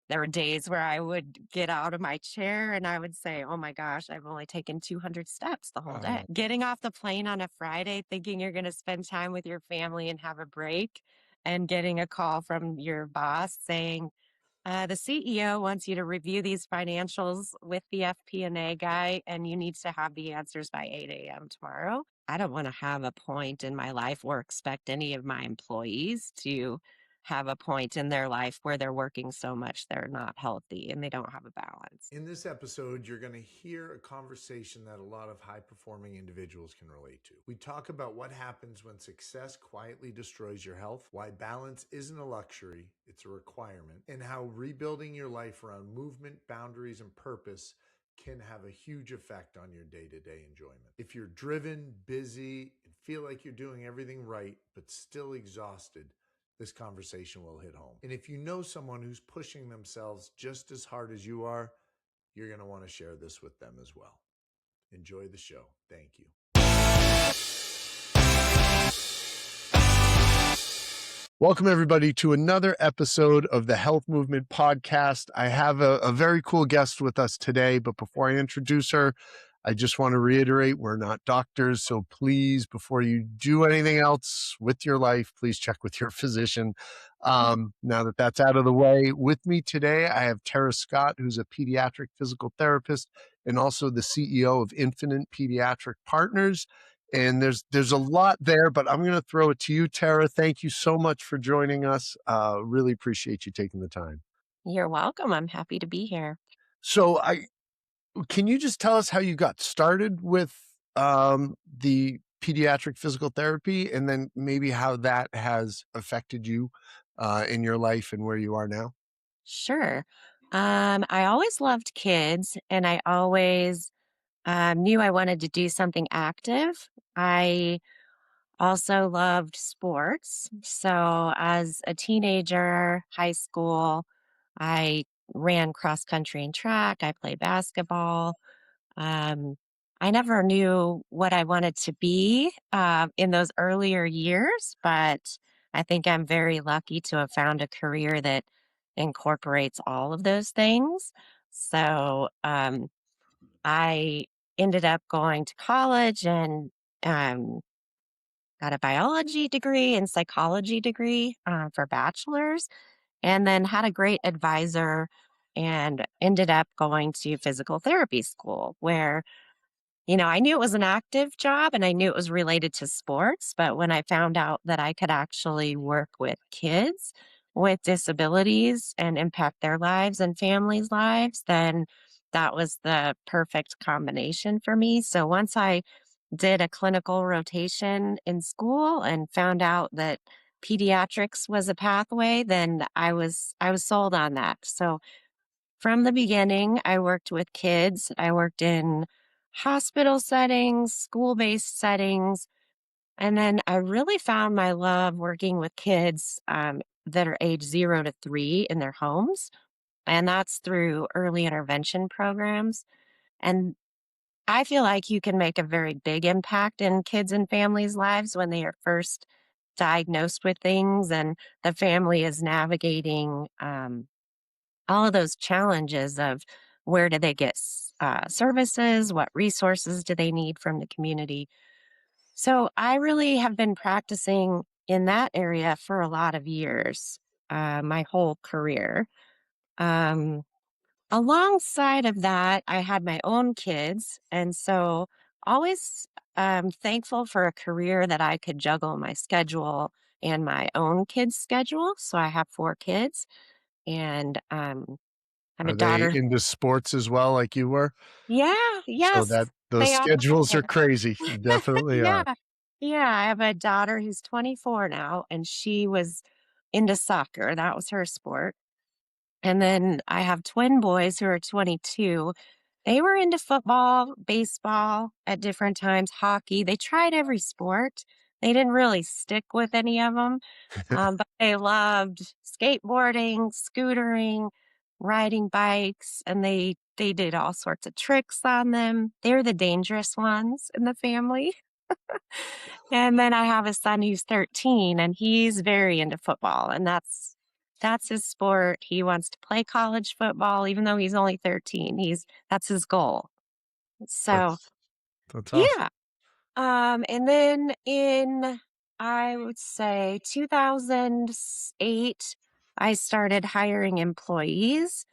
There were days where I would get out of my chair and I would say, oh my gosh, I've only taken 200 steps the whole day. Oh, Getting off the plane on a Friday, thinking you're going to spend time with your family and have a break, and getting a call from your boss saying, the CEO wants you to review these financials with the FP&A guy, and you need to have the answers by 8 a.m. tomorrow. I don't want to have a point in my life or expect any of my employees to have a point in their life where they're working so much they're not healthy and they don't have a balance. in this episode, you're going to hear a conversation that a lot of high performing individuals can relate to. We talk about what happens when success quietly destroys your health, why balance isn't a luxury, it's a requirement, and how rebuilding your life around movement, boundaries, and purpose can have a huge effect on your day-to-day enjoyment. If you're driven, busy, and feel like you're doing everything right, but still exhausted, this conversation will hit home. And if you know someone who's pushing themselves just as hard as you are, you're going to want to share this with them as well. Enjoy the show. Thank you. Welcome, everybody, to another episode of the Health Movement Podcast. I have a very cool guest with us today, but before I introduce her, I just want to reiterate, we're not doctors, so please, before you do anything else with your life, please check with your physician. Now that that's out of the way, with me today, I have Terra Scott, who's a pediatric physical therapist and also the CEO of Infinite Pediatric Partners. And there's a lot there, but I'm going to throw it to you, Terra. Thank you so much for joining us. Really appreciate you taking the time. You're welcome. I'm happy to be here. So can you just tell us how you got started with the pediatric physical therapy, and then maybe how that has affected you in your life and where you are now? Sure. I always loved kids and I always knew I wanted to do something active. I also loved sports. So, as a teenager, high school, I ran cross country and track. I played basketball. Um, I never knew what I wanted to be in those earlier years, but I think I'm very lucky to have found a career that incorporates all of those things. So, I ended up going to college and um, got a biology degree and psychology degree for bachelor's, and then had a great advisor and ended up going to physical therapy school where, I knew it was an active job and I knew it was related to sports. But when I found out that I could actually work with kids with disabilities and impact their lives and families' lives, then that was the perfect combination for me. So once I did a clinical rotation in school and found out that pediatrics was a pathway, then I was sold on that. So from the beginning, I worked with kids. I worked in hospital settings, school-based settings, and then I really found my love working with kids that are age 0 to 3 in their homes, and that's through early intervention programs. And I feel like you can make a very big impact in kids and families' lives when they are first diagnosed with things and the family is navigating all of those challenges of where do they get services, what resources do they need from the community. So I really have been practicing in that area for a lot of years, my whole career. Um, Alongside of that, I had my own kids. And so always thankful for a career that I could juggle my schedule and my own kids' schedule. So I have 4 kids and I have a Are they daughter. into sports as well, like you were? Yeah, So yes, that those they are. schedules are crazy. Definitely Yeah, are. yeah. I have a daughter who's 24 now, and she was into soccer. That was her sport. And then I have twin boys who are 22. They were into football, baseball at different times, hockey. They tried every sport. They didn't really stick with any of them, but they loved skateboarding, scootering, riding bikes, and they did all sorts of tricks on them. They're the dangerous ones in the family. And then I have a son who's 13, and he's very into football, and that's That's his sport. He wants to play college football even though he's only 13. That's his goal. So, That's awesome. yeah. And then in, I would say 2008, I started hiring employees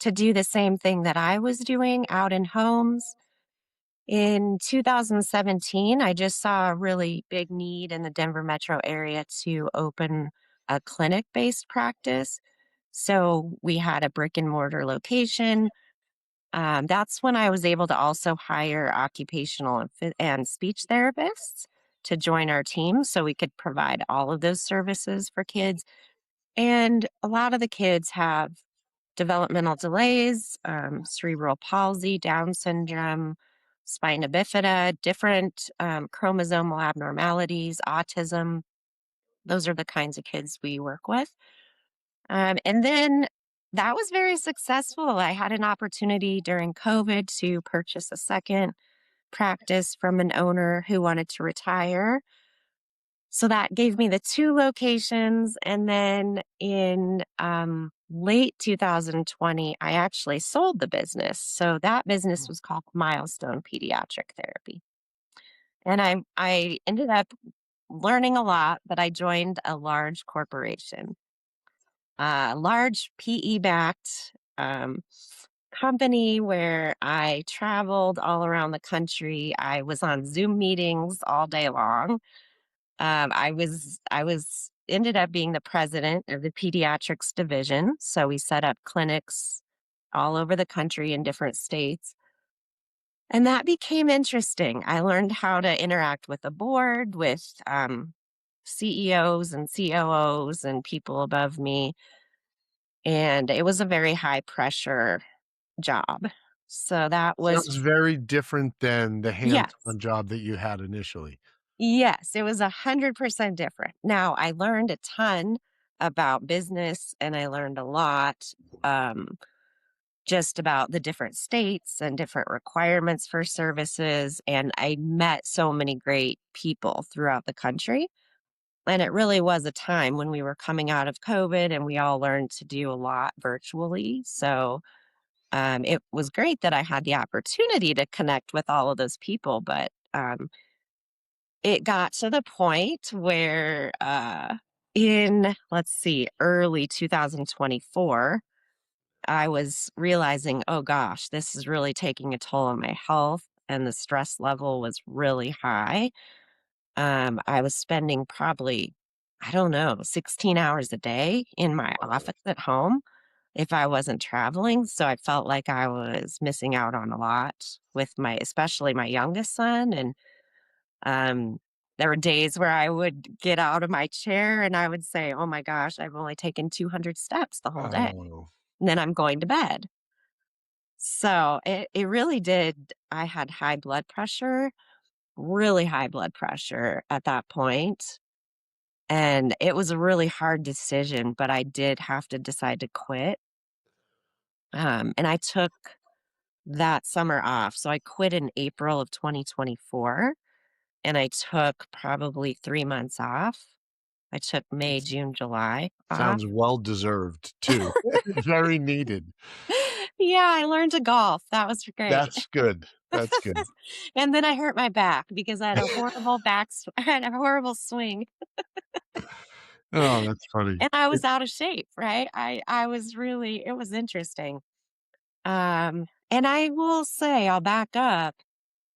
to do the same thing that I was doing out in homes. In 2017, I just saw a really big need in the Denver metro area to open a clinic based practice. So we had a brick and mortar location. That's when I was able to also hire occupational and speech therapists to join our team so we could provide all of those services for kids. And a lot of the kids have developmental delays, cerebral palsy, Down syndrome, spina bifida, different chromosomal abnormalities, autism. Those are the kinds of kids we work with. And then that was very successful. I had an opportunity during COVID to purchase a second practice from an owner who wanted to retire. So that gave me the two locations. And then in late 2020, I actually sold the business. So that business was called Milestone Pediatric Therapy. And I ended up learning a lot, but I joined a large corporation, large PE backed company where I traveled all around the country. I was on Zoom meetings all day long. I was ended up being the president of the pediatrics division. So we set up clinics all over the country in different states. And that became interesting. I learned how to interact with the board, with CEOs and COOs and people above me. And it was a very high pressure job. So that was, Sounds very different than the yes. hands-on job that you had initially. Yes, it was 100% different. Now, I learned a ton about business and I learned a lot um, just about the different states and different requirements for services. And I met so many great people throughout the country. And it really was a time when we were coming out of COVID and we all learned to do a lot virtually. So it was great that I had the opportunity to connect with all of those people. But it got to the point where, in, let's see, early 2024, I was realizing, oh gosh, this is really taking a toll on my health. And the stress level was really high. I was spending probably, I don't know, 16 hours a day in my Wow. office at home if I wasn't traveling. So I felt like I was missing out on a lot with especially my youngest son. And um, there were days where I would get out of my chair and I would say, "Oh my gosh, I've only taken 200 steps the whole day." Oh, And then I'm going to bed. So it really did. I had high blood pressure, really high blood pressure at that point. And it was a really hard decision, but I did have to decide to quit. And I took that summer off. So I quit in April of 2024 and I took probably 3 months off. I took May, it June, July off. sounds well deserved too. Very needed. Yeah, I learned to golf. That was great. That's good. That's good. And then I hurt my back because I had a horrible I had a horrible swing Oh, that's funny. and I was out of shape, right? I was really, it was interesting. And I will say, I'll back up.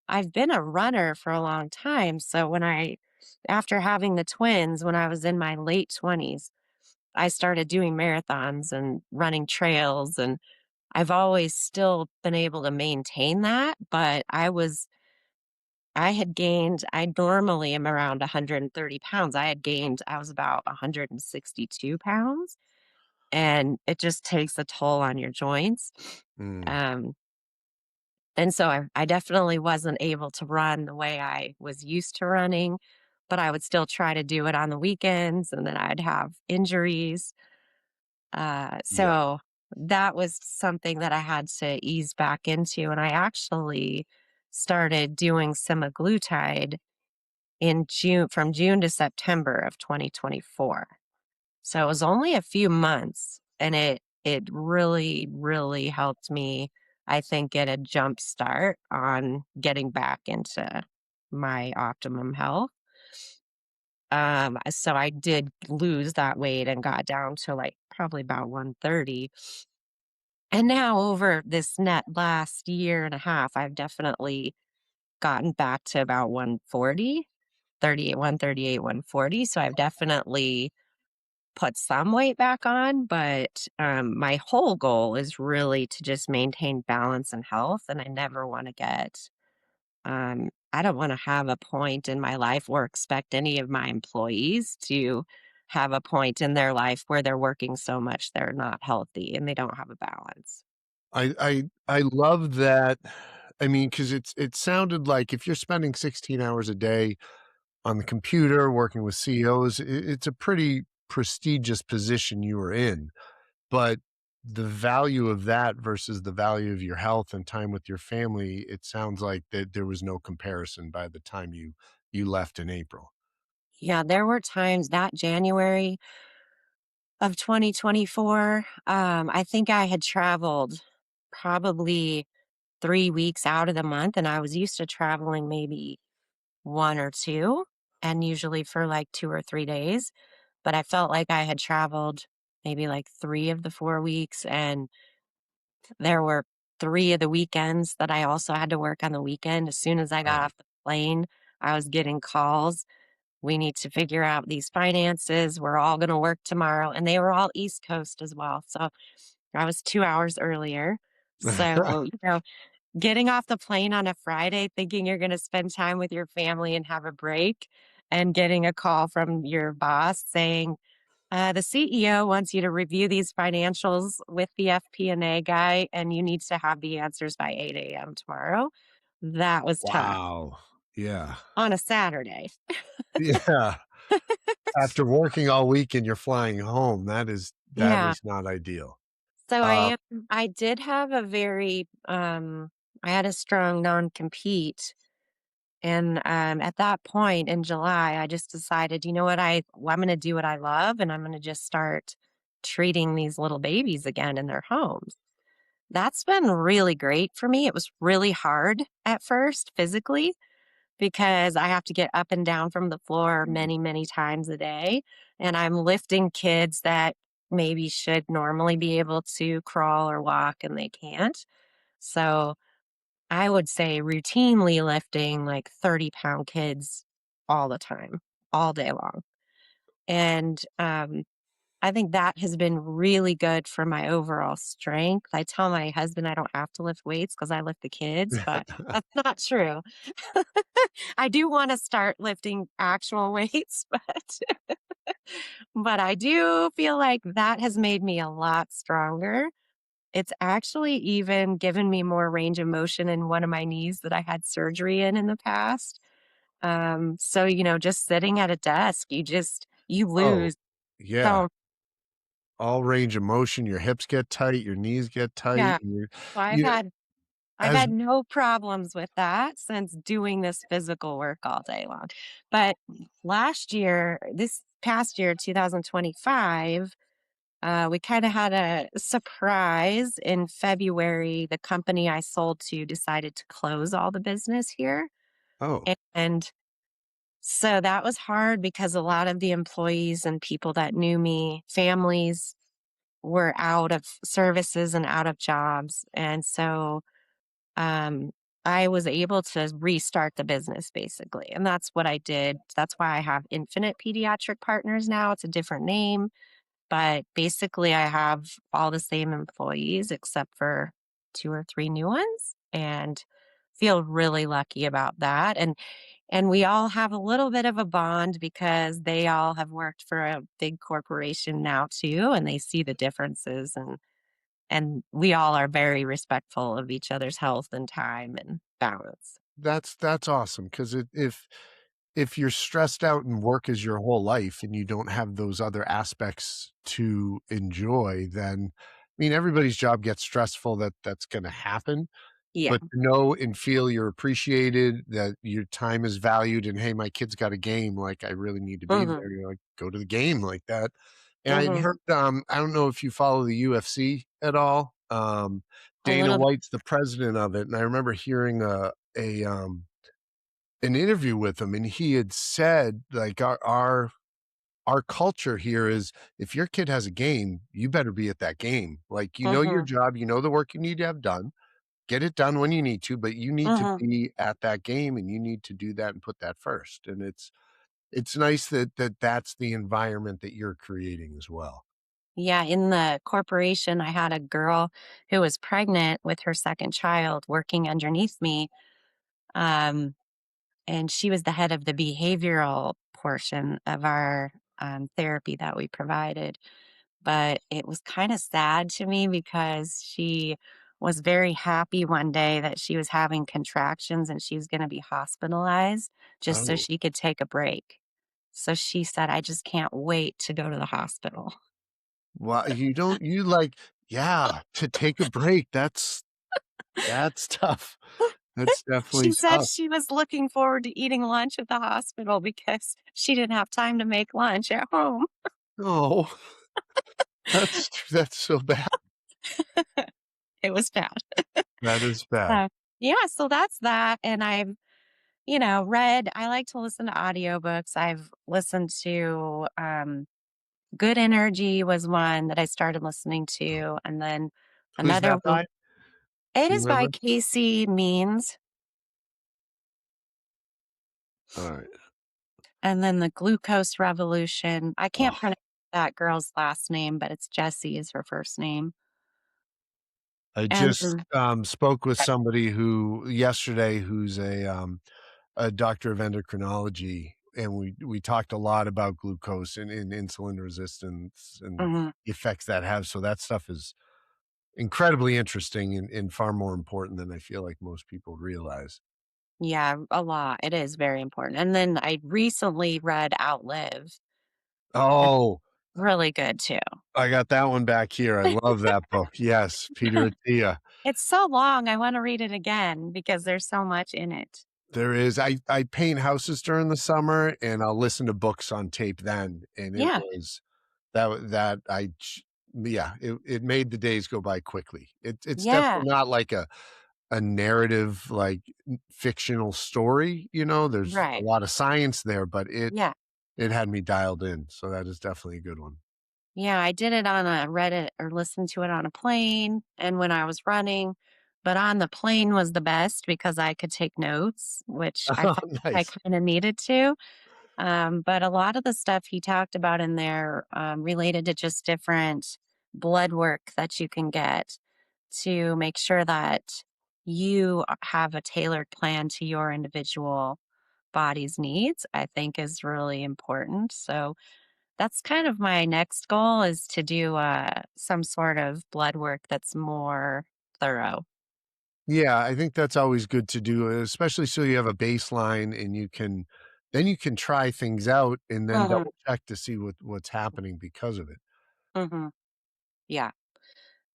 I've been a runner for a long time. So after having the twins, when I was in my late 20s, I started doing marathons and running trails. And I've always still been able to maintain that. But I had gained, I normally am around 130 pounds. I was about 162 pounds. And it just takes a toll on your joints. Mm, Um, And so I definitely wasn't able to run the way I was used to running, but I would still try to do it on the weekends and then I'd have injuries. yeah. So that was something that I had to ease back into. And I actually started doing semaglutide in June, from June to September of 2024. So it was only a few months, and it really, really helped me, I think, get a jump start on getting back into my optimum health. So I did lose that weight and got down to, like, probably about 130. And now over this net last year and a half, I've definitely gotten back to about 140, 138, 140. So I've definitely put some weight back on, but my whole goal is really to just maintain balance and health. And I never want to I don't want to have a point in my life or expect any of my employees to have a point in their life where they're working so much they're not healthy and they don't have a balance. I love that. I mean, because it sounded like if you're spending 16 hours a day on the computer working with CEOs, it's a pretty prestigious position you are in. But the value of that versus the value of your health and time with your family, it sounds like that there was no comparison by the time you left in April. Yeah, there were times that January of 2024, I think I had traveled probably 3 weeks out of the month, and I was used to traveling maybe 1 or 2, and usually for like 2 or 3 days. But I felt like I had traveled maybe like 3 of the 4 weeks, and there were 3 of the weekends that I also had to work on the weekend. As soon as I got Oh. off the plane, I was getting calls. We need to figure out these finances. We're all going to work tomorrow. And they were all East Coast as well. So I was 2 hours earlier. So, getting off the plane on a Friday thinking you're gonna spend time with your family and have a break, and getting a call from your boss saying, "The CEO wants you to review these financials with the FP&A guy, and you need to have the answers by 8 a.m. tomorrow." That was tough Wow. Yeah. on a Saturday. Yeah. After working all week and you're flying home, that Yeah. is not ideal. So Uh, I did have a very, I had a strong non-compete. And, at that point in July, I just decided, you know what, I'm gonna do what I love, and I'm gonna just start treating these little babies again in their homes. That's been really great for me. It was really hard at first physically because I have to get up and down from the floor many, many times a day, and I'm lifting kids that maybe should normally be able to crawl or walk, and they can't. So I would say routinely lifting like 30-pound kids all the time, all day long. And I think that has been really good for my overall strength. I tell my husband I don't have to lift weights because I lift the kids, but that's not true. I do want to start lifting actual weights, but I do feel like that has made me a lot stronger. It's actually even given me more range of motion in one of my knees that I had surgery in the past. So, just sitting at a desk, you oh, lose yeah. so All range of motion, your hips get tight, your knees get tight, yeah. and So I've you had I've as had no problems with that since doing this physical work all day long. But this past year, 2025, we kind of had a surprise in February. The company I sold to decided to close all the business here. oh, And so that was hard because a lot of the employees and people that knew me, families, were out of services and out of jobs. And so um, I was able to restart the business basically. And that's what I did. That's why I have Infinite Pediatric Partners now. It's a different name. But basically, I have all the same employees except for 2 or 3 new ones, and feel really lucky about that, and we all have a little bit of a bond because they all have worked for a big corporation now too, and they see the differences, and we all are very respectful of each other's health and time and balance. that's awesome because if you're stressed out and work is your whole life and you don't have those other aspects to enjoy, then I mean, everybody's job gets stressful, that's gonna happen. Yeah. But to know and feel you're appreciated, that your time is valued, and, "Hey, my kid's got a game, like, I really need to be Mhm. there," like, go to the game like that, And I'd Mhm. heard, I don't know if you follow the UFC at all. A Dana little bit. White's the president of it, and I remember hearing an interview with him, and he had said, like, our culture here is if your kid has a game, you better be at that game. Like, you know your Mhm. job, you know the work you need to have done, get it done when you need to, but you need to Mhm. be at that game and you need to do that and put that first. And it's nice that that's the environment that you're creating as well. Yeah, in the corporation, I had a girl who was pregnant with her 2nd child working underneath me, um, and she was the head of the behavioral portion of our, therapy that we provided. But it was kinda sad to me because she was very happy one day that she was having contractions and she was gonna be hospitalized just so Oh, she could take a break. So she said, "I just can't wait to go to the hospital." well, you like, yeah, to take a break, that's tough. That's She definitely said tough. she was looking forward to eating lunch at the hospital because she didn't have time to make lunch at home. Oh, that's so bad. It was bad. That is bad. So, yeah, so that's that, and I've, read I like to listen to audiobooks. I've listened to, Good Energy was one that I started listening Oh, to, and then who's another that one by? it Do you is by remember? Casey Means, Alright. and then The Glucose Revolution. I can't Oh, pronounce that girl's last name, but it's Jessie is her first name. I And just, then spoke with somebody who yesterday who's a doctor of endocrinology, and we talked a lot about glucose and insulin resistance and mhm, the effects that has, so that stuff is incredibly interesting and far more important than I feel like most people realize. yeah, a lot. It is very important. And then I recently read Outlive. It's Oh, really good too. I got that one back here. I love that book. Yes, Peter Attia. It's so long, I wanna read it again because there's so much in it. There is I paint houses during the summer, and I'll listen to books on tape then, and it Yeah, was that I ch yeah, it made the days go by quickly. It's yeah, definitely not like a narrative, like, fictional story, there's a right. lot of science there, but Yeah. it had me dialed in, so that is definitely a good one. Yeah, I did it on a read it or listened to it on a plane and when I was running, but on the plane was the best because I could take notes, which I Oh, felt I nice. kinda needed to. But a lot of the stuff he talked about in there, related to just different blood work that you can get to make sure that you have a tailored plan to your individual body's needs, I think is really important. So that's kind of my next goal is to do some sort of blood work that's more thorough. Yeah, I think that's always good to do, especially so you have a baseline and you can try things out and then Hmm. double check to see what's happening because of it. Hmm. Yeah.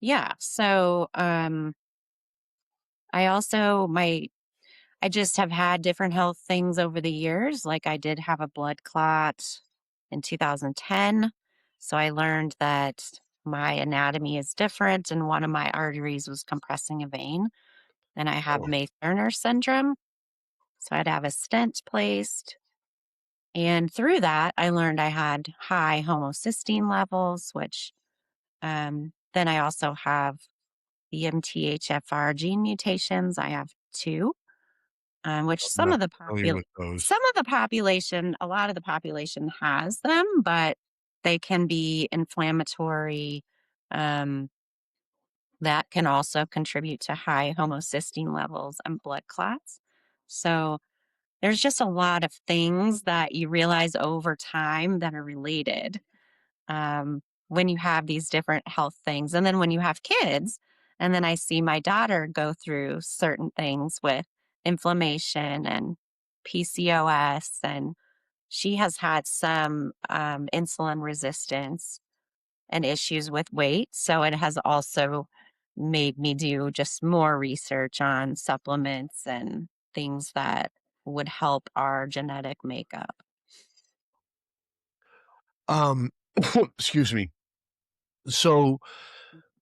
Yeah. So I also my I just have had different health things over the years. Like I did have a blood clot in 2010. So I learned that my anatomy is different and one of my arteries was compressing a vein. And I have Oh, May-Thurner syndrome. So I'd have a stent placed. And through that, I learned I had high homocysteine levels, which then I also have the MTHFR gene mutations. I have two. Which I'm not familiar with those. some of the population, a lot of the population has them, but they can be inflammatory. Um, that can also contribute to high homocysteine levels and blood clots. So there's just a lot of things that you realize over time that are related when you have these different health things. And then when you have kids, and then I see my daughter go through certain things with inflammation and PCOS, and she has had some insulin resistance and issues with weight. So it has also made me do just more research on supplements and things that would help our genetic makeup. Excuse me. So,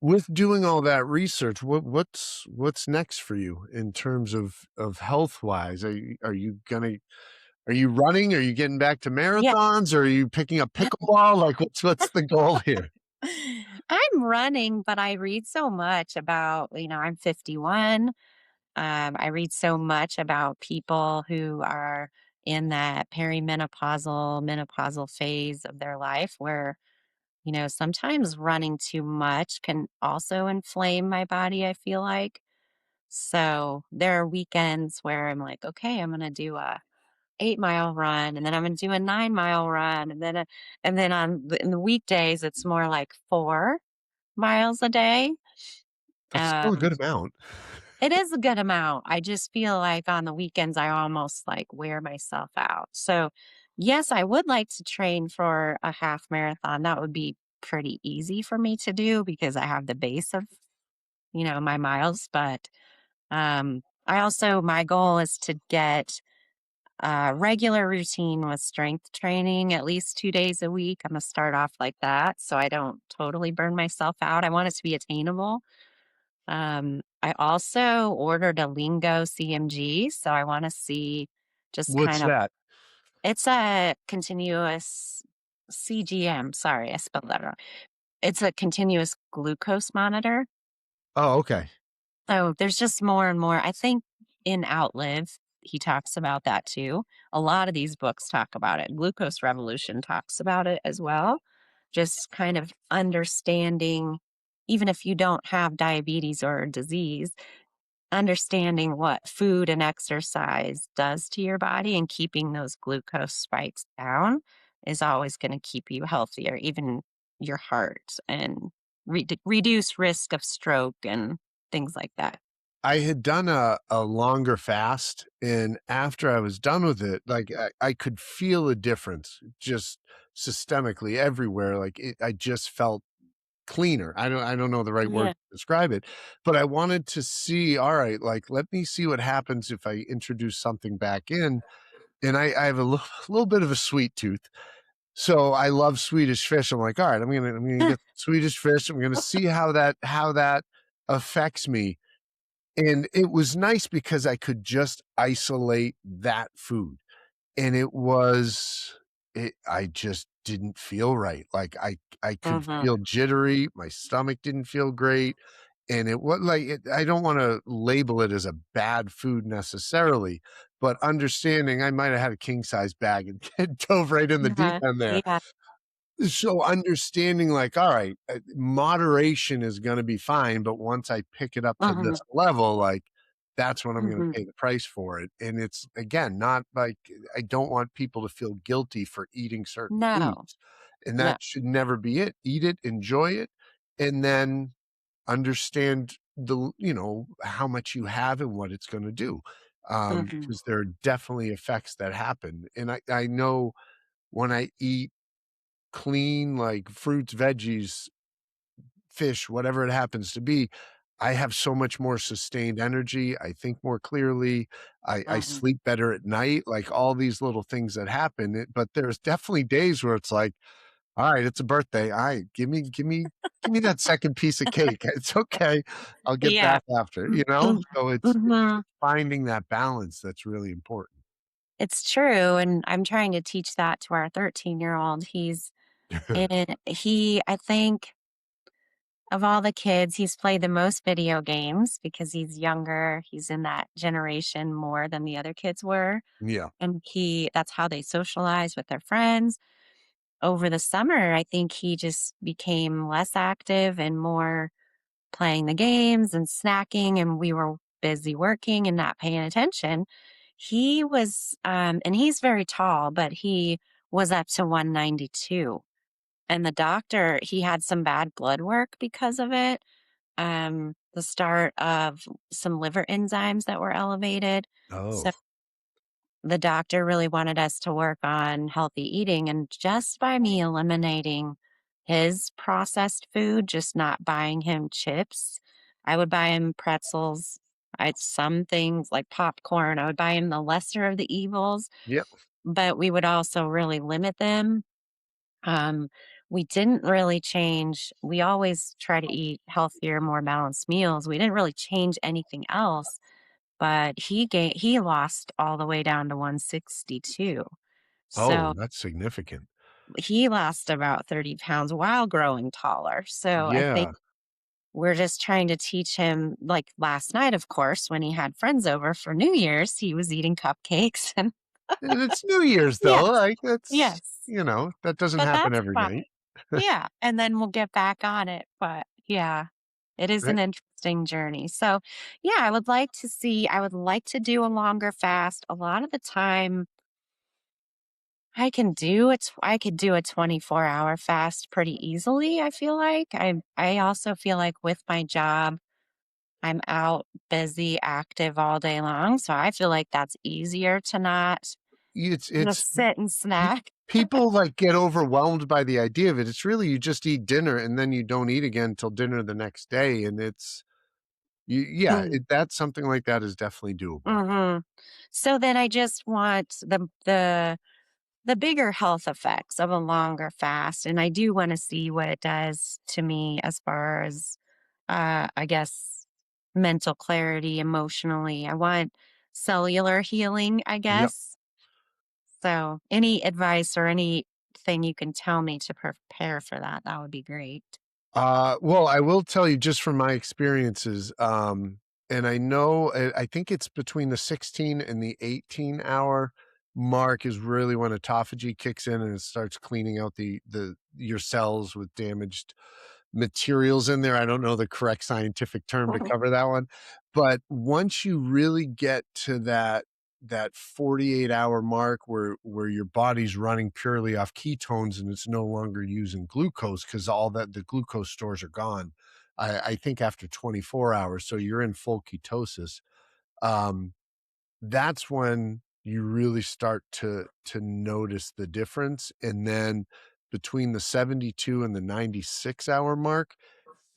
with doing all that research, what's next for you in terms of health wise? Are you running? Are you getting back to Yeah. marathons? Or are you picking up pickleball? Like, what's the goal here? I'm running, but I read so much about, I'm 51. I read so much about people who are in that perimenopausal, menopausal phase of their life where, sometimes running too much can also inflame my body, I feel like. So there are weekends where I'm like, okay, I'm going to do a 8-mile run, and then I'm going to do a 9-mile run. And then in the weekdays, it's more like 4 miles a day. That's still a Um, good amount. it is a good amount. I just feel like on the weekends, I almost like wear myself out. So, yes, I would like to train for a half marathon. That would be pretty easy for me to do because I have the base of, my miles. But my goal is to get a regular routine with strength training at least 2 days a week. I'm going to start off like that so I don't totally burn myself out. I want it to be attainable. I also ordered a Lingo CMG, so I wanna see just What's kind of that? it's a continuous CGM, sorry, I spelled that wrong. It's a continuous glucose monitor. Oh, okay. So there's just more and more. I think in Outlive, he talks about that too. A lot of these books talk about it. Glucose Revolution talks about it as well. Just kind of understanding, even if you don't have diabetes or disease, understanding what food and exercise does to your body and keeping those glucose spikes down is always going to keep you healthier, even your heart, and reduce risk of stroke and things like that. I had done a longer fast, and after I was done with it, like, I could feel a difference just systemically everywhere, like, I just felt cleaner. I don't know the right word Yeah. to describe it, but I wanted to see, alright, like, let me see what happens if I introduce something back in, and I have a little bit of a sweet tooth, so I love Swedish fish. I'm like, "Alright, I'm gonna get Swedish fish, I'm gonna see how that affects me." And it was nice because I could just isolate that food, and I just didn't feel right, like, I could Mhm. feel jittery, my stomach didn't feel great, and it was like I don't wanna label it as a bad food necessarily, but understanding I might have had a king size bag and dove right in the deep Uh-huh. end there. Yeah. So understanding like, all right, moderation is gonna be fine, but once I pick it up to Mhm. this level, like, that's when I'm gonna Mhm. pay the price for it, and it's, again, not like I don't want people to feel guilty for eating certain No. foods, and No. that should never be it. Eat it, enjoy it, and then understand how much you have and what it's gonna do, Mhm. because there are definitely effects that happen, and I know when I eat clean, like fruits, veggies, fish, whatever it happens to be, I have so much more sustained energy. I think more clearly. I Mhm. sleep better at night, like all these little things that happen. But there's definitely days where it's like, all right, it's a birthday. All right, give me that second piece of cake. It's okay. I'll get Yeah. back after, Mm, So it's mhm. just finding that balance that's really important. It's true, and I'm trying to teach that to our 13-year-old. I think of all the kids, he's played the most video games because he's younger. He's in that generation more than the other kids were. Yeah. And that's how they socialize with their friends. Over the summer, I think he just became less active and more playing the games and snacking, and we were busy working and not paying attention. And he's very tall, but he was up to 192. And he had some bad blood work because of it, the start of some liver enzymes that were elevated. Oh, So the doctor really wanted us to work on healthy eating. And just by me eliminating his processed food, just not buying him chips, I would buy him pretzels. Some things like popcorn, I would buy him the lesser of the evils, yep. but we would also really limit them. Um, we didn't really change. We always try to eat healthier, more balanced meals. We didn't really change anything else, but he lost all the way down to 162. Oh, So that's significant. he lost about 30 pounds while growing taller. So I think Yeah. we're just trying to teach him, like last night, of course, when he had friends over for New Year's, he was eating cupcakes and And it's New Year's though, yes, like, that's yes, that doesn't but happen that's every fine. night. Yeah, and then we'll get back on it, but yeah, it is Right. an interesting journey. So, yeah, I would like to do a longer fast. A lot of the time I could do a 24-hour fast pretty easily, I feel like. I also feel like with my job, I'm out busy, active all day long, so I feel like that's easier to not It's just sit and pe snack. people, like, get overwhelmed by the idea of it. It's really you just eat dinner and then you don't eat again till dinner the next day, and it's yeah, that's something like that is definitely doable. Mhm. So then I just want the bigger health effects of a longer fast, and I do wanna see what it does to me as far as, I guess, mental clarity, emotionally. I want cellular healing, I Yep. guess. So, any advice or anything you can tell me to prepare for that, that would be great. Well, I will tell you just from my experiences, and I know I think it's between the 16 and the 18-hour mark is really when autophagy kicks in and it starts cleaning out the your cells with damaged materials in there. I don't know the correct scientific term to cover that one, but once you really get to that 48-hour mark where your body's running purely off ketones and it's no longer using glucose because all that the glucose stores are gone. I think after 24 hours, so you're in full ketosis. Um, that's when you really start to notice the difference. And then between the 72 and the 96-hour mark,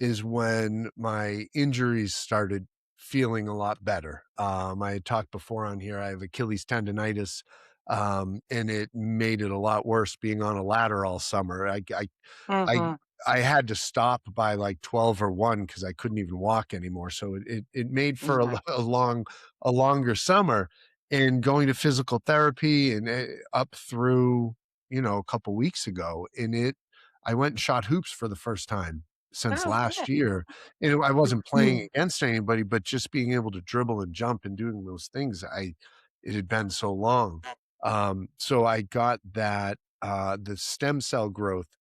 is when my injuries started feeling a lot better. I had talked before on here, I have Achilles tendonitis, and it made it a lot worse being on a ladder all summer. I Mhm. I had to stop by like 12 or 1 because I couldn't even walk anymore. So it made for Right. a longer summer and going to physical therapy and up through, a couple weeks ago. And I went and shot hoops for the first time since Oh, last good. year. And I wasn't playing Mhm. against anybody, but just being able to dribble and jump and doing those things, it had been so long. So I got that, the stem cell growth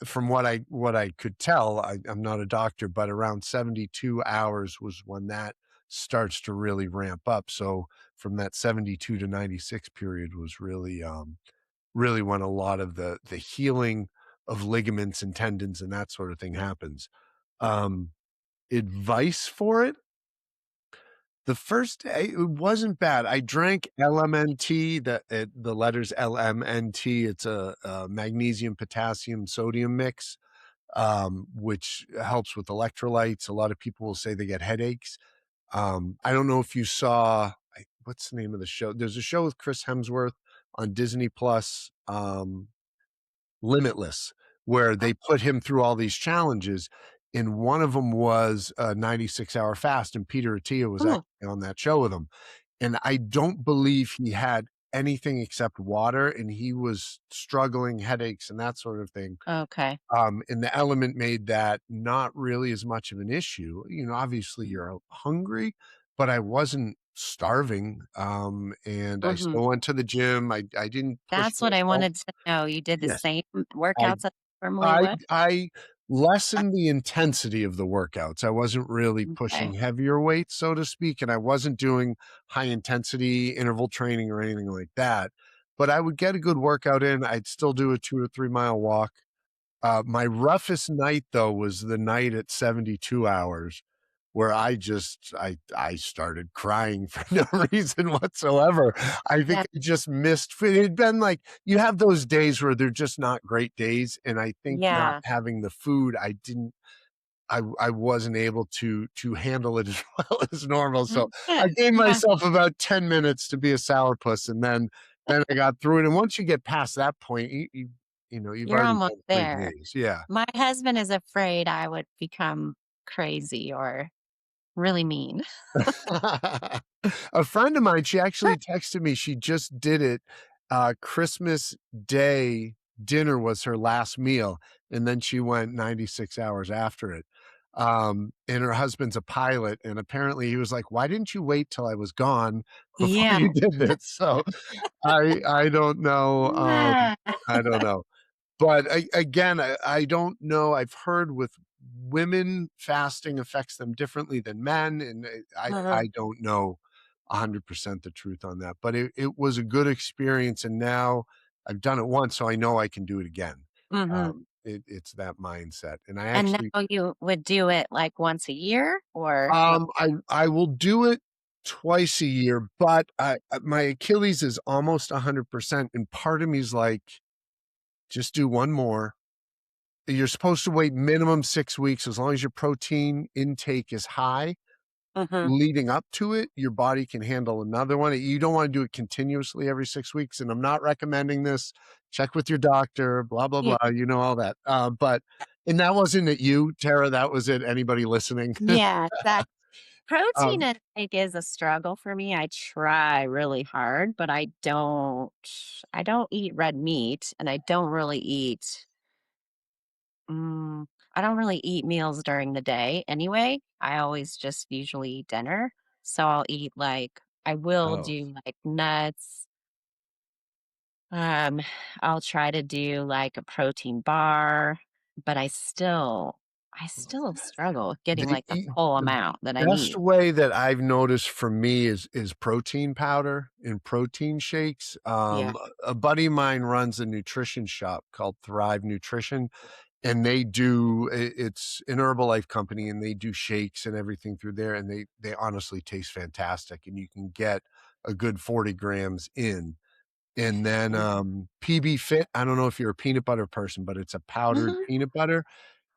from what I could tell, I'm not a doctor, but around 72 hours was when that starts to really ramp up. So from that 72 to 96 period was really when a lot of the healing of ligaments and tendons and that sort of thing happens. Um, Advice for it? The first day, it wasn't bad. I drank LMNT, the letters LMNT. It's a magnesium, potassium, sodium mix, which helps with electrolytes. A lot of people will say they get headaches. I don't know if you saw what's the name of the show? There's a show with Chris Hemsworth on Disney Plus, Limitless, where they put him through all these challenges. And one of them was a 96-hour fast, and Peter Attia was Oh, actually on that show with him. And I don't believe he had anything except water, and he was struggling headaches and that sort of thing. okay. And the element made that not really as much of an issue. Obviously you're hungry, but I wasn't starving. And I Mhm. still went to the gym. I didn't push That's what I myself. wanted to know. You did the Yeah. same I workouts that you normally I would? I lessened the intensity of the workouts. I wasn't really pushing Okay. heavier weights, so to speak, and I wasn't doing high intensity interval training or anything like that. But I would get a good workout in. I'd still do a 2 or 3 mile walk. My roughest night though was the night at 72 hours where I started crying for no reason whatsoever. I think That I just missed it had been like you have those days where they're just not great days, and I think not yeah. having the food, I wasn't able to handle it as well as normal, so I Good. gave Yeah. myself about 10 minutes to be a sourpuss, and then I got through it, and once you get past that point, you've You're already almost done 3 there. days. Yeah. My husband is afraid I would become crazy or really mean. A friend of mine, she actually texted me, she just did it, Christmas Day dinner was her last meal, and then she went 96 hours after it. And her husband's a pilot, and apparently he was like, "Why didn't you wait till I was gone before Yeah. you did this?" So, I don't know, Yeah. I don't know. But again, I don't know. I've heard with women, fasting affects them differently than men, and Uh-huh. I don't know 100% the truth on that. But it was a good experience, and now I've done it once, so I know I can do it again. Mhm. It's that mindset, and I And actually, now you would do it, like, once a year or no? I will do it twice a year, but my Achilles is almost 100%, and part of me is like, just do one more. You're supposed to wait minimum 6 weeks as long as your protein intake is high Mhm. leading up to it, your body can handle another one. You don't wanna do it continuously every 6 weeks, and I'm not recommending this. Check with your doctor, blah, blah, Yeah. blah, all that. But and that wasn't at you, Tara, that was at anybody listening. Yeah, exactly. Protein Um, intake is a struggle for me. I try really hard, but I don't eat red meat, and mm, I don't really eat meals during the day anyway. I always just usually eat dinner. So I will oh, do, like, nuts. Um, I'll try to do, like, a protein bar, but I still struggle with getting, like, the full the amount that I best need. way that I've noticed for me is protein powder and protein shakes. Yeah. A buddy of mine runs a nutrition shop called Thrive Nutrition, and they do it's an Herbalife company, and they do shakes and everything through there, and they honestly taste fantastic, and you can get a good 40 grams in. And then, Mm. PB Fit, I don't know if you're a peanut butter person, but it's a powdered Mhm, peanut butter,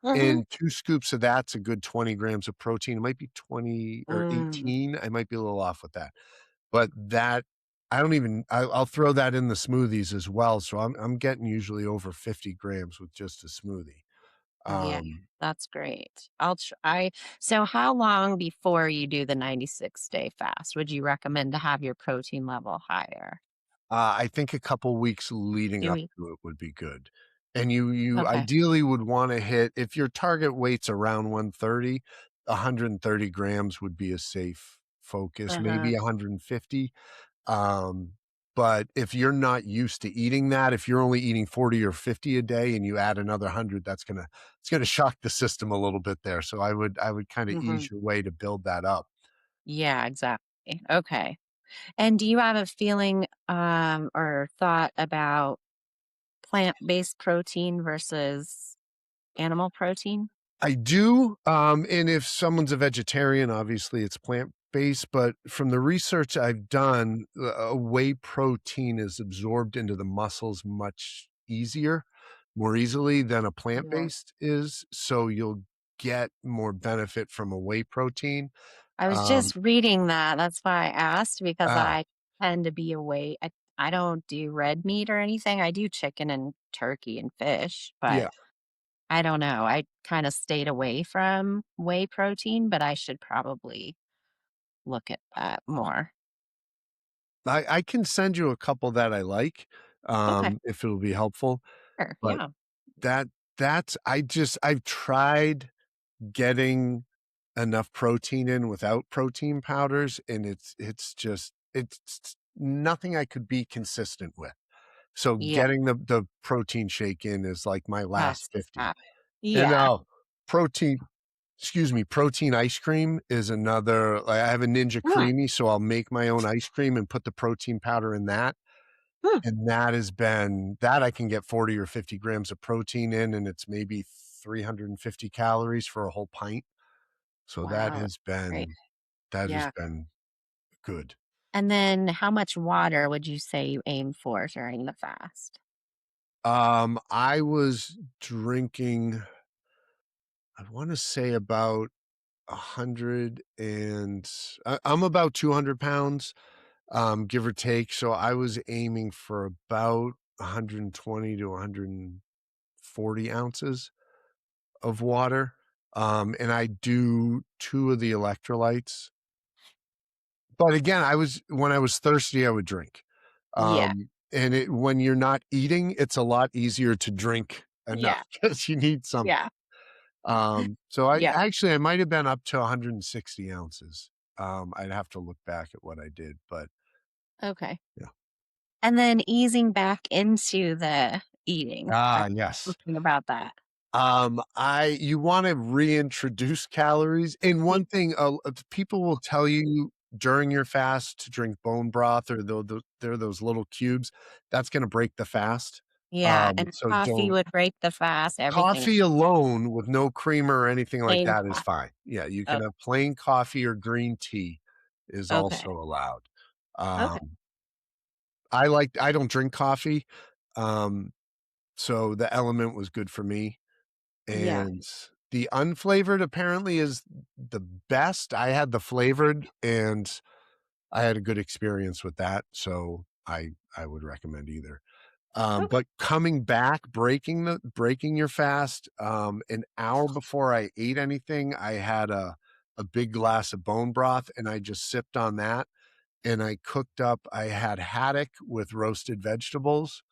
mhm. and 2 scoops of that's a good 20 grams of protein. It might be 20 or Mm, 18, I might be a little off with that. But that I don't even I'll throw that in the smoothies as well, so I'm getting usually over 50 grams with just a smoothie. yeah, Um, that's great. So how long before you do the 96-day fast would you recommend to have your protein level higher? I think a couple weeks leading 2 up weeks? to it would be good. And you Okay. ideally would wanna hit if your target weight's around 130, 130 grams would be a safe focus, Uh-huh. maybe 150. Um, but if you're not used to eating that, if you're only eating 40 or 50 a day and you add another 100, it's gonna shock the system a little bit there. So I would kinda Mhm. ease your way to build that up. Yeah, exactly. Okay. And do you have a feeling, or thought about plant-based protein versus animal protein? I do, and if someone's a vegetarian, obviously it's plant-based, but from the research I've done, whey protein is absorbed into the muscles much easier, more easily than a Yeah. plant-based is, so you'll get more benefit from a whey protein. I was Um just reading that. That's why I asked because ah, I tend to be away. I don't do red meat or anything. I do chicken and turkey and fish, but yeah. I don't know. I kind of stayed away from whey protein, but I should probably look at that more. I can send you a couple that I like, Okay. if it'll be helpful, Sure. but Yeah. that I've tried getting enough protein in without protein powders, and it's nothing I could be consistent with. So Yeah. getting the protein shake in is like my Has last to 50. have it. And Yeah. now protein protein ice cream is another like, I have a Ninja Mm, Creamy, so I'll make my own ice cream and put the protein powder in that, mm. and that has been that I can get 40 or 50 grams of protein in, and it's maybe 350 calories for a whole pint. So Wow. That's great. that has Yeah. been good. And then how much water would you say you aim for during the fast? I was drinking, I wanna say about 100 and I'm about 200 pounds, give or take, so I was aiming for about 120 to 130 40 ounces of water, and I do 2 of the electrolytes. But again, I was when I was thirsty, I would drink. Yeah. And when you're not eating, it's a lot easier to drink enough Yeah. because you need something. Yeah. So I Yeah. actually I might have been up to 160 ounces. I'd have to look back at what I did, but Okay. yeah. And then easing back into the eating. I Ah, was yes. thinking about that. I you wanna reintroduce calories, and Ye one thing, people will tell you during your fast to drink bone broth or they're those little cubes, that's gonna break the fast. Yeah, and So coffee don't would break the fast, everything. coffee alone with no creamer or anything like Plain that is coffee. fine. Yeah, you can Okay. have plain coffee or green tea is Okay. also allowed. Okay. Um, I don't drink coffee, um, so the element was good for me. Yeah. And the unflavored apparently is the best. I had the flavored and I had a good experience with that, so I would recommend either. Okay. But coming back, breaking your fast, an hour before I ate anything, I had a big glass of bone broth and I just sipped on that and I had haddock with roasted vegetables.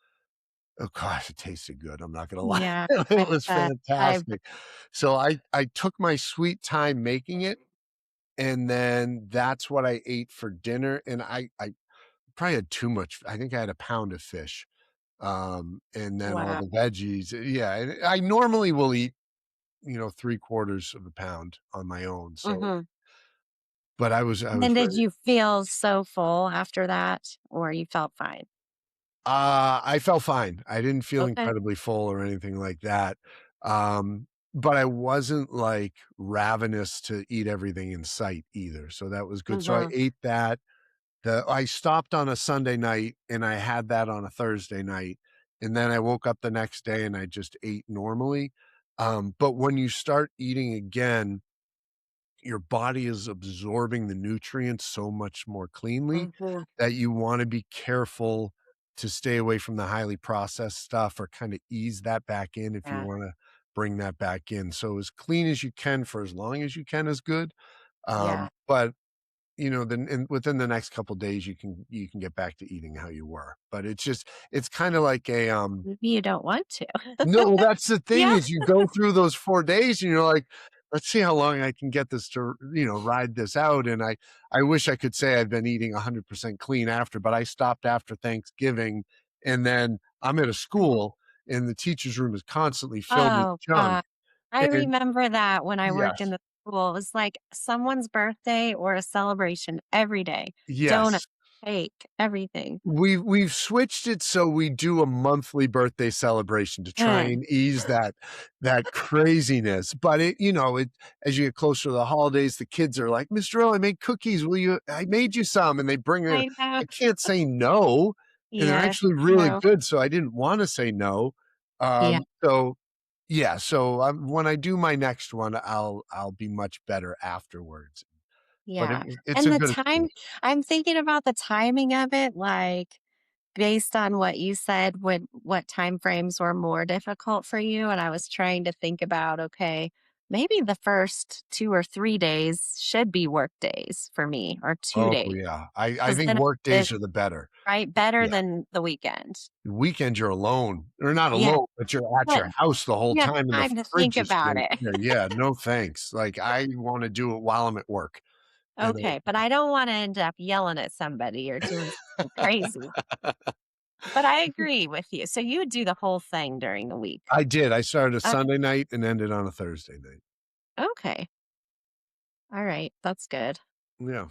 Oh gosh, it tasted good, I'm not gonna lie. Yeah. It was I've fantastic. So I took my sweet time making it, and then that's what I ate for dinner, and I probably had too much. I think I had a pound of fish, and then all wow. the veggies. Yeah, and I normally will eat, 3/4 of a pound on my own, so Mhm. but I And then was did ready. you feel so full after that, or you felt fine? I felt fine. I didn't feel Okay. incredibly full or anything like that. But I wasn't like ravenous to eat everything in sight either. So that was good. So I Mhm. ate that. I stopped on a Sunday night and I had that on a Thursday night. And then I woke up the next day and I just ate normally. But when you start eating again, your body is absorbing the nutrients so much more cleanly Mhm. that you wanna be careful to stay away from the highly processed stuff or kinda ease that back in if you Yeah. wanna bring that back in. So as clean as you can for as long as you can is good, Yeah. but, then within the next couple days, you can get back to eating how you were. But it's kinda like Maybe you don't want to. no, well, that's the thing Yeah. is you go through those 4 days and you're like, "Let's see how long I can get this to, ride this out," and I wish I could say I've been eating 100% clean after, but I stopped after Thanksgiving, and then I'm at a school, and the teacher's room is constantly filled with Oh, junk, god. I and remember that when I worked in yes, the school. It was like someone's birthday or a celebration every day. Donut, yes. cake, everything. We've switched it so we do a monthly birthday celebration to try Mm, and ease that craziness, but it as you get closer to the holidays, the kids are like, "Mr. O, I made cookies, will you I made you some," and they bring it. I know. I can't say no, and they're Yes, actually really true. good, so I didn't wanna say no. Yeah, So yeah, so, when I do my next one, I'll be much better afterwards, but yeah. it's And a the good time experience. I'm thinking about the timing of it, like, based on what you said, what time frames were more difficult for you, and I was trying to think about, okay, maybe the first 2 or 3 days should be work days for me, or 2 Oh, days, yeah. I because think then work it days are the better. right, better Yeah. than the weekend. Weekend, you're alone, or not Yeah, alone, but you're at but your house the whole you have time and the time to think fridge is about right it. there. Yeah, no thanks. Like, I wanna do it while I'm at work, and Okay, but I don't wanna end up yelling at somebody or doing something crazy. I But I agree with you. So you would do the whole thing during the week. I did. I started a Okay. Sunday night and ended on a Thursday night. Okay. All right. That's good. Yeah.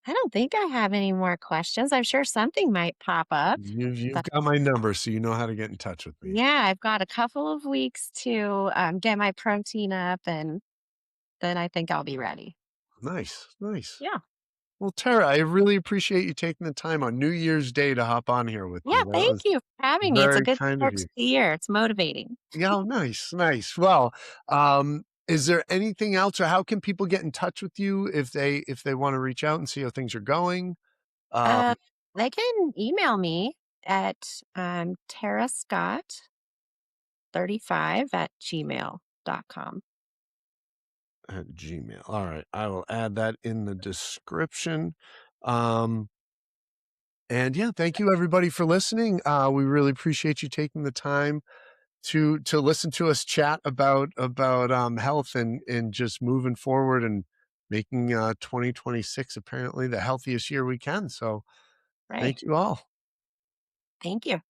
I don't think I have any more questions. I'm sure something might pop up, You've but got my number, so you know how to get in touch with me. yeah, I've got a couple of weeks to get my protein up, and then I think I'll be ready. Nice, nice. Yeah. Well, Tara, I really appreciate you taking the time on New Year's Day to hop on here with me. Yeah. That Thank was you for having me. It's a very good kind of start to you. the year. It's motivating. Yeah, oh, nice, nice. Well, is there anything else, or how can people get in touch with you if they want to reach out and see how things are going? Um, Uh, they can email me at Terra Scott 35 at gmail.com. At Gmail. All right. I will add that in the description. Um, and yeah, thank you everybody for listening. We really appreciate you taking the time to listen to us chat about health and just moving forward and making 2026 apparently the healthiest year we can. So Right. thank you all. Thank you.